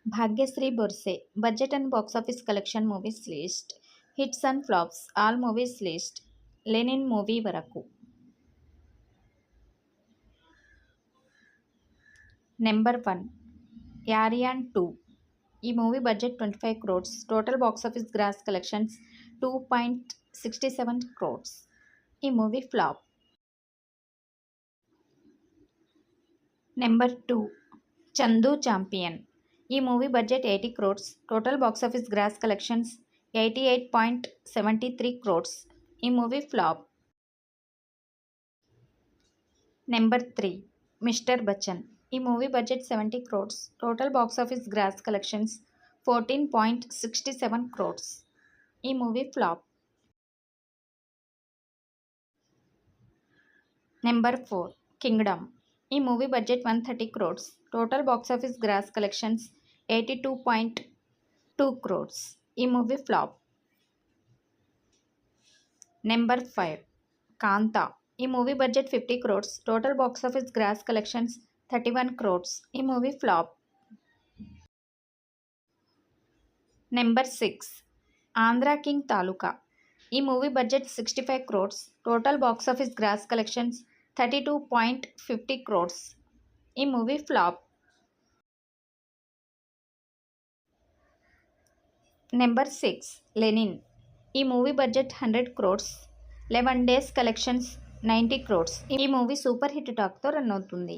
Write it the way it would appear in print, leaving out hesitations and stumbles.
Bhagyashree Borse budget and box office collection movies list. Hits and flops all movies list. Lenin movie వరకు. Number 1 Yaariyan 2. ఈ movie budget 25 crores. Total box office gross collections 2.67 crores. ఈ movie flop. Number 2 Chandu Champion. ఈ movie budget 80 crores. Total box office gross collections 88.73 crores. ఈ movie flop. Number 3 mister Bachchan. ఈ movie budget 70 crores. Total box office gross collections 14.67 crores. ఈ movie flop. Number 4 Kingdom. ఈ movie budget 130 crores. Total box office gross collections 82.2 crores. ఈ movie flop. Number 5 Kantha. ఈ movie budget 50 crores. Total box office gross collections 31 crores. ఈ movie flop. Number 6 Andhra King Taluka. ఈ movie budget 65 crores. Total box office gross collections 32.50 crores. ఈ movie flop. Number 6 Lenin. ఈ movie budget 100 crores. 11 days collections 90 crores. ఈ movie super hit టాక్తో run అవుతుంది.